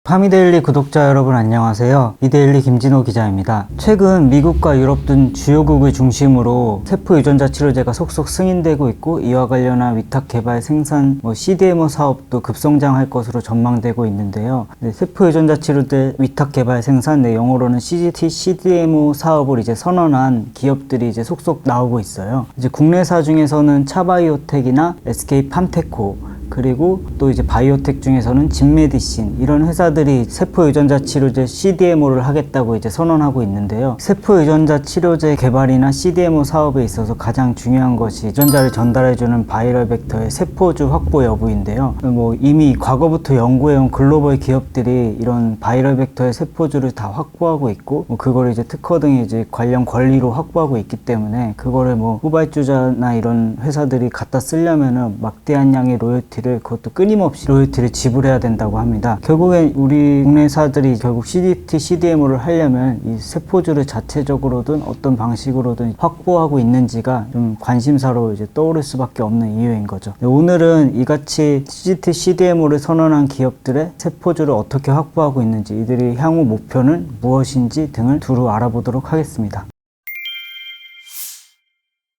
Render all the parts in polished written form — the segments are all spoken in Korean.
파미데일리 구독자 여러분 안녕하세요. 이데일리 김진호 기자입니다. 최근 미국과 유럽 등 주요국을 중심으로 세포 유전자 치료제가 속속 승인되고 있고, 이와 관련한 위탁 개발 생산, CDMO 사업도 급성장할 것으로 전망되고 있는데요. 세포 유전자 치료제 위탁 개발 생산, 영어로는 CDMO 사업을 이제 선언한 기업들이 이제 속속 나오고 있어요. 이제 국내사 중에서는 차바이오텍이나 SK팜테코, 그리고 또 이제 바이오텍 중에서는 진메디신, 이런 회사들이 세포 유전자 치료제 CDMO를 하겠다고 이제 선언하고 있는데요. 세포 유전자 치료제 개발이나 CDMO 사업에 있어서 가장 중요한 것이 유전자를 전달해주는 바이럴 벡터의 세포주 확보 여부인데요. 이미 과거부터 연구해온 글로벌 기업들이 이런 바이럴 벡터의 세포주를 다 확보하고 있고, 그걸 이제 특허 등 이제 관련 권리로 확보하고 있기 때문에 그거를 후발주자나 이런 회사들이 갖다 쓰려면은 막대한 양의 로열티를, 그것도 끊임없이 로열티를 지불해야 된다고 합니다. 결국엔 우리 국내사들이 결국 CDT, CDMO를 하려면 이 세포주를 자체적으로든 어떤 방식으로든 확보하고 있는지가 좀 관심사로 이제 떠오를 수밖에 없는 이유인 거죠. 오늘은 이같이 CDT, CDMO를 선언한 기업들의 세포주를 어떻게 확보하고 있는지, 이들의 향후 목표는 무엇인지 등을 두루 알아보도록 하겠습니다.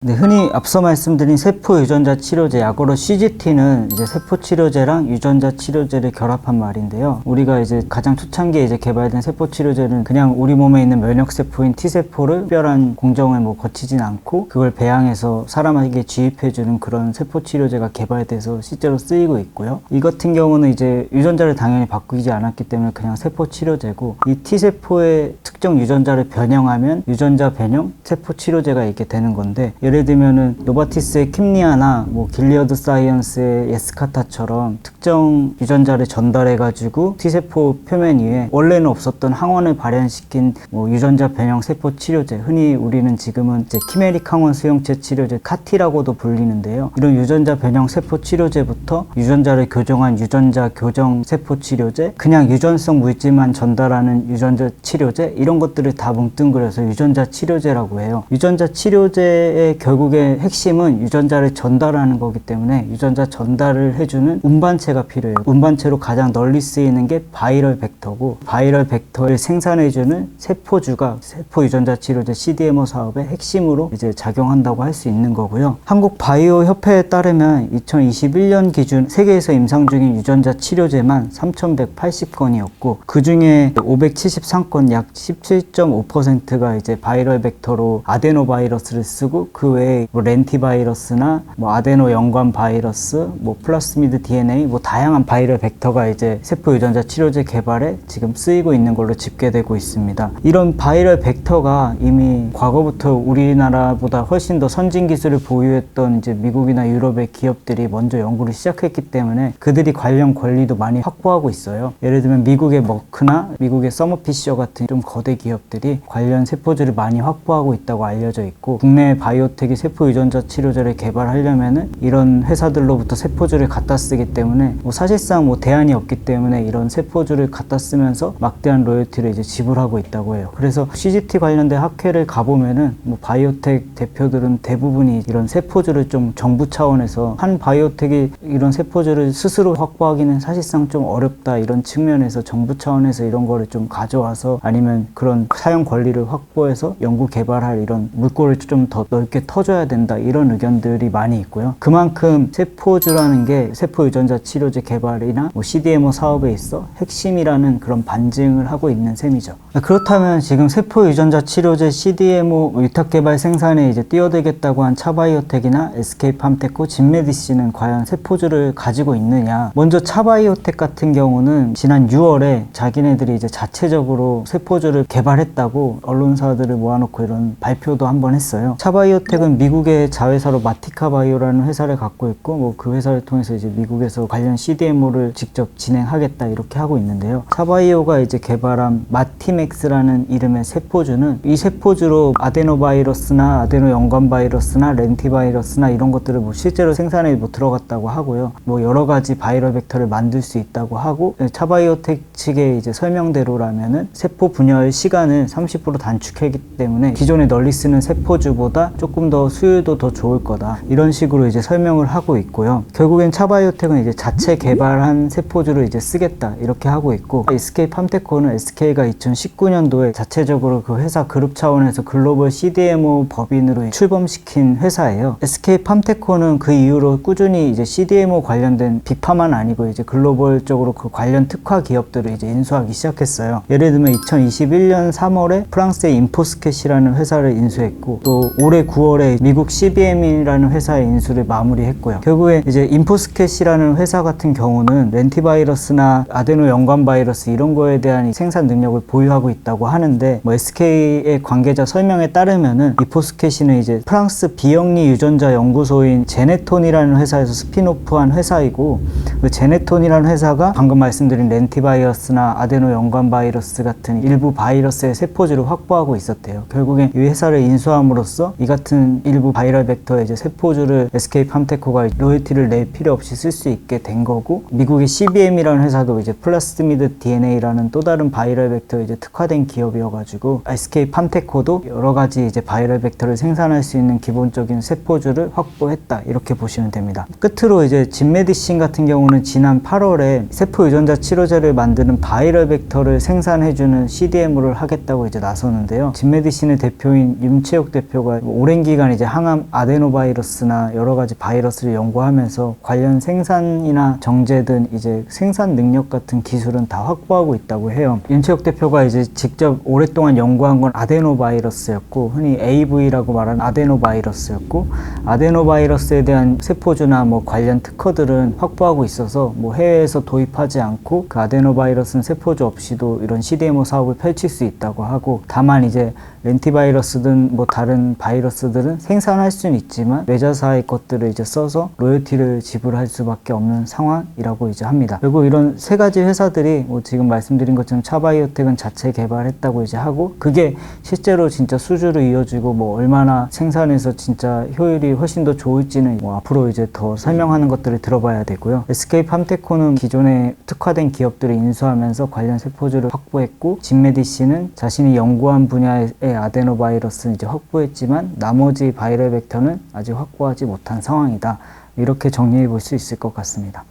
흔히 앞서 말씀드린 세포 유전자 치료제, 약어로 CGT는 이제 세포 치료제랑 유전자 치료제를 결합한 말인데요. 우리가 이제 가장 초창기에 이제 개발된 세포 치료제는 그냥 우리 몸에 있는 면역 세포인 T세포를 특별한 공정을 거치진 않고 그걸 배양해서 사람에게 주입해주는 그런 세포 치료제가 개발돼서 실제로 쓰이고 있고요. 이 같은 경우는 이제 유전자를 당연히 바꾸지 않았기 때문에 그냥 세포 치료제고, 이 T세포의 특정 유전자를 변형하면 유전자 변형 세포 치료제가 있게 되는 건데, 예를 들면은 노바티스의 킴리아나 길리어드 사이언스의 예스카타처럼 특정 유전자를 전달해가지고 T세포 표면 위에 원래는 없었던 항원을 발현시킨 유전자 변형 세포 치료제, 흔히 우리는 지금은 이제 키메릭 항원 수용체 치료제 카티라고도 불리는데요. 이런 유전자 변형 세포 치료제부터 유전자를 교정한 유전자 교정 세포 치료제, 그냥 유전성 물질만 전달하는 유전자 치료제, 이런 것들을 다 뭉뚱그려서 유전자 치료제라고 해요. 유전자 치료제의 결국의 핵심은 유전자를 전달하는 거기 때문에 유전자 전달을 해주는 운반체가 필요해요. 운반체로 가장 널리 쓰이는 게 바이럴 벡터고, 바이럴 벡터를 생산해주는 세포주가 세포 유전자 치료제 CDMO 사업의 핵심으로 이제 작용한다고 할 수 있는 거고요. 한국 바이오 협회에 따르면 2021년 기준 세계에서 임상 중인 유전자 치료제만 3,180건이었고, 그 중에 573건, 약 17.5%가 이제 바이럴 벡터로 아데노바이러스를 쓰고, 그 외에 렌티바이러스나 아데노 연관 바이러스, 플라스미드 DNA, 다양한 바이럴 벡터가 이제 세포 유전자 치료제 개발에 지금 쓰이고 있는 걸로 집계되고 있습니다. 이런 바이럴 벡터가 이미 과거부터 우리나라보다 훨씬 더 선진 기술을 보유했던 이제 미국이나 유럽의 기업들이 먼저 연구를 시작했기 때문에 그들이 관련 권리도 많이 확보하고 있어요. 예를 들면 미국의 머크나 미국의 서머피셔 같은 좀 거대 기업들이 관련 세포주를 많이 확보하고 있다고 알려져 있고, 국내 바이오텍이 세포 유전자 치료제를 개발하려면은 이런 회사들로부터 세포주를 갖다 쓰기 때문에 사실상 대안이 없기 때문에 이런 세포주를 갖다 쓰면서 막대한 로열티를 이제 지불하고 있다고 해요. 그래서 CGT 관련된 학회를 가보면은 바이오텍 대표들은 대부분이 이런 세포주를 좀 정부 차원에서, 한 바이오텍이 이런 세포주를 스스로 확보하기는 사실상 좀 어렵다, 이런 측면에서 정부 차원에서 이런 거를 좀 가져와서, 아니면 그런 사용 권리를 확보해서 연구 개발할 이런 물꼬를 좀 더 넓게 터줘야 된다, 이런 의견들이 많이 있고요. 그만큼 세포주라는 게 세포 유전자 치료제 개발이나 CDMO 사업에 있어 핵심이라는 그런 반증을 하고 있는 셈이죠. 그렇다면 지금 세포 유전자 치료제 CDMO 위탁 개발 생산에 이제 뛰어들겠다고 한 차바이오텍이나 SK팜테코, 진메디신은 과연 세포주를 가지고 있느냐? 먼저 차바이오텍 같은 경우는 지난 6월에 자기네들이 이제 자체적으로 세포주를 개발했다고 언론사들을 모아놓고 이런 발표도 한번 했어요. 차바이오텍은 미국의 자회사로 마티카바이오라는 회사를 갖고 있고, 그 회사를 통해서 이제 미국에서 관련 CDMO를 직접 진행하겠다, 이렇게 하고 있는데요. 차바이오가 이제 개발한 마티맥스라는 이름의 세포주는 이 세포주로 아데노바이러스나 아데노 연관 바이러스나 렌티바이러스나 이런 것들을 실제로 생산에 들어갔다고 하고요. 여러 가지 바이럴 벡터를 만들 수 있다고 하고, 차바이오텍 측의 이제 설명대로라면은 세포 분열 시간을 30% 단축하기 때문에 기존에 널리 쓰는 세포주보다 조금 더 수율도 더 좋을 거다. 이런 식으로 이제 설명을 하고 있고요. 결국엔 차바이오텍은 이제 자체 개발한 세포주를 이제 쓰겠다 이렇게 하고 있고, SK 팜테코는 SK가 2019년도에 자체적으로 그 회사 그룹 차원에서 글로벌 CDMO 법인으로 출범시킨 회사예요. SK 팜테코는 그 이후로 꾸준히 이제 CDMO 관련된 비파만 아니고 이제 글로벌적으로 그 관련 특화 기업들을 이제 인수하기 시작했어요. 예를 들면 2021년 3월에 프랑스의 인포스켓이라는 회사를 인수했고, 또 올해 9월에 미국 CBM이라는 회사의 인수를 마무리했고요. 결국에 이제 인포스켓이라는 회사 같은 경우는 렌티바이러스나 아데노 연관 바이러스 이런 거에 대한 생산 능력을 보유하고 있다고 하는데, 뭐 SK의 관계자 설명에 따르면은 인포스켓이는 이제 프랑스 비영리 유전자 연구소인 제네톤이라는 회사에서 스피노프한 회사이고, 그 제네톤이라는 회사가 방금 말씀드린 렌티바이러스나 아데노 연관 바이러스 같은 일부 바이러스의 세포주를 확보하고 있었대요. 결국엔 이 회사를 인수함으로써 이 같은 일부 바이럴 벡터의 이제 세포주를 SK 팜테코가 로열티를 낼 필요 없이 쓸 수 있게 된 거고, 미국의 CBM이라는 회사도 이제 플라스미드 DNA라는 또 다른 바이럴 벡터에 이제 특화된 기업이어가지고 SK 팜테코도 여러 가지 이제 바이럴 벡터를 생산할 수 있는 기본적인 세포주를 확보했다 이렇게 보시면 됩니다. 끝으로 이제 진메디신 같은 경우는 지난 8월에 세포 유전자 치료제를 만드는 바이럴 벡터를 생산해주는 CDMO를 하겠다고 이제 나섰는데요. 진메디신의 대표인 윤채욱 대표가 오랜 기간 이제 항암 아데노바이러스나 여러 가지 바이러스를 연구하면서 관련 생산이나 정제 등 이제 생산 능력 같은 기술은 다 확보하고 있다고 해요. 윤채욱 대표가 이제 직접 오랫동안 연구한 건 아데노바이러스였고, 흔히 AV라고 말하는 아데노바이러스였고, 아데노바이러스에 대한 세포주나 뭐 관련 특허들은 확보하고 있어서 뭐 해외에서 도입하지 않고 그 아데노바이러스는 세포주 없이도 이런 CDMO 사업을 펼칠 수 있다고 하고, 다만 이제 렌티바이러스든 뭐 다른 바이러스들은 생산할 수는 있지만 외자사의 것들을 이제 써서 로열티를 지불할 수밖에 없는 상황이라고 이제 합니다. 그리고 이런 세 가지 회사들이 뭐 지금 말씀드린 것처럼 차바이오텍은 자체 개발했다고 이제 하고, 그게 실제로 진짜 수주로 이어지고 뭐 얼마나 생산해서 진짜 효율이 훨씬 더 좋을지는 뭐 앞으로 이제 더 설명하는 것들을 들어봐야 되고요. SK 팜테코는 기존에 특화된 기업들을 인수하면서 관련 세포주를 확보했고, 진메디신은 자신이 연구한 분야의 아데노바이러스는 이제 확보했지만 나머지 바이럴 벡터는 아직 확보하지 못한 상황이다. 이렇게 정리해 볼 수 있을 것 같습니다.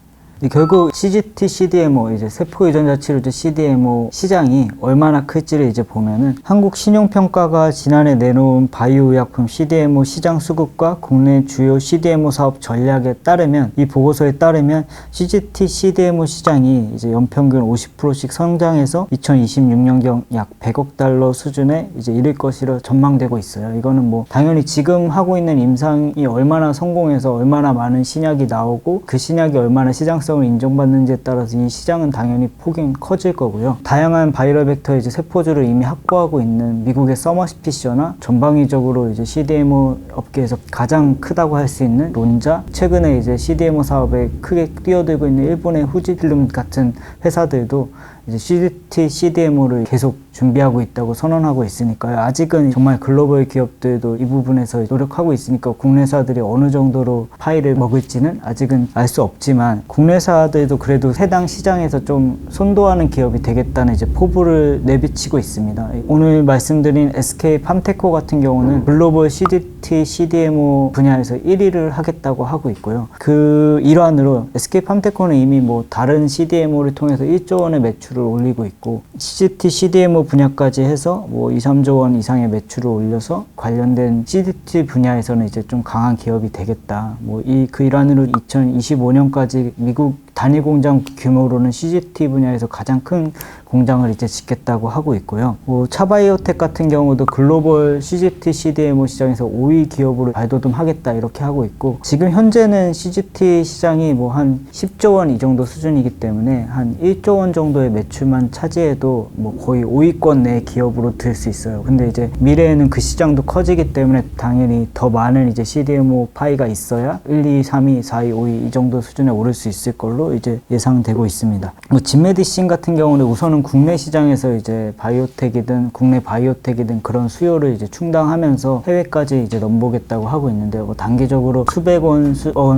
결국 CGT CDMO, 이제 세포 유전자 치료제 CDMO 시장이 얼마나 클지를 이제 보면은, 한국신용평가가 지난해 내놓은 바이오의약품 CDMO 시장 수급과 국내 주요 CDMO 사업 전략에 따르면, 이 보고서에 따르면 CGT CDMO 시장이 이제 연평균 50%씩 성장해서 2026년경 약 100억 달러 수준에 이제 이를 것이라 전망되고 있어요. 이거는 뭐 당연히 지금 하고 있는 임상이 얼마나 성공해서 얼마나 많은 신약이 나오고 그 신약이 얼마나 시장성을 인정받는지에 따라서 이 시장은 당연히 폭이 커질 거고요. 다양한 바이럴 벡터의 이제 세포주를 이미 확보하고 있는 미국의 서머스피셔나 전방위적으로 이제 CDMO 업계에서 가장 크다고 할 수 있는 론자, 최근에 이제 CDMO 사업에 크게 뛰어들고 있는 일본의 후지필름 같은 회사들도 이제 CGT CDMO를 계속 준비하고 있다고 선언하고 있으니까요. 아직은 정말 글로벌 기업들도 이 부분에서 노력하고 있으니까 국내사들이 어느 정도로 파이를 먹을지는 아직은 알 수 없지만, 국내사들도 그래도 해당 시장에서 좀 선도하는 기업이 되겠다는 이제 포부를 내비치고 있습니다. 오늘 말씀드린 SK 팜테코 같은 경우는 글로벌 CGT CDMO 분야에서 1위를 하겠다고 하고 있고요. 그 일환으로 SK 팜테코는 이미 뭐 다른 CDMO를 통해서 1조 원의 매출을 올리고 있고, CGT CDMO 분야까지 해서 뭐 2, 3조 원 이상의 매출을 올려서 관련된 CGT 분야에서는 이제 좀 강한 기업이 되겠다. 뭐 그 일환으로 2025년까지 미국 단위 공장 규모로는 CGT 분야에서 가장 큰 공장을 이제 짓겠다고 하고 있고요. 뭐 차바이오텍 같은 경우도 글로벌 CGT CDMO 시장에서 5위 기업으로 발돋움하겠다 이렇게 하고 있고, 지금 현재는 CGT 시장이 뭐 한 10조 원 이 정도 수준이기 때문에 한 1조 원 정도의 매출만 차지해도 뭐 거의 5위권 내 기업으로 들 수 있어요. 근데 이제 미래에는 그 시장도 커지기 때문에 당연히 더 많은 이제 CDMO 파이가 있어야 1, 2, 3위, 4위, 5위 이 정도 수준에 오를 수 있을 걸로 이제 예상되고 있습니다. 뭐 진메디신 같은 경우는 우선은 국내 시장에서 이제 바이오텍이든 국내 바이오텍이든 그런 수요를 이제 충당하면서 해외까지 이제 넘보겠다고 하고 있는데요. 뭐 단기적으로 수백 원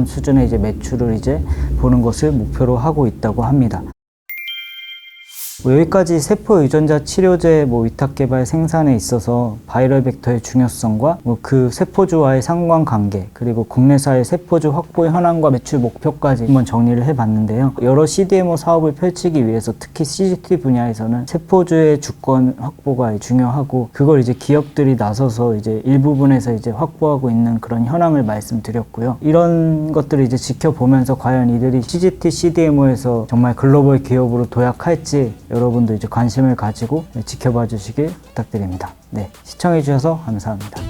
수준의 이제 매출을 이제 보는 것을 목표로 하고 있다고 합니다. 여기까지 세포 유전자 치료제 위탁 개발 생산에 있어서 바이럴 벡터의 중요성과 그 세포주와의 상관관계, 그리고 국내사의 세포주 확보 현황과 매출 목표까지 한번 정리를 해봤는데요. 여러 CDMO 사업을 펼치기 위해서 특히 CGT 분야에서는 세포주의 주권 확보가 중요하고, 그걸 이제 기업들이 나서서 이제 일부분에서 이제 확보하고 있는 그런 현황을 말씀드렸고요. 이런 것들을 이제 지켜보면서 과연 이들이 CGT CDMO에서 정말 글로벌 기업으로 도약할지 여러분도 이제 관심을 가지고 지켜봐 주시길 부탁드립니다. 네, 시청해 주셔서 감사합니다.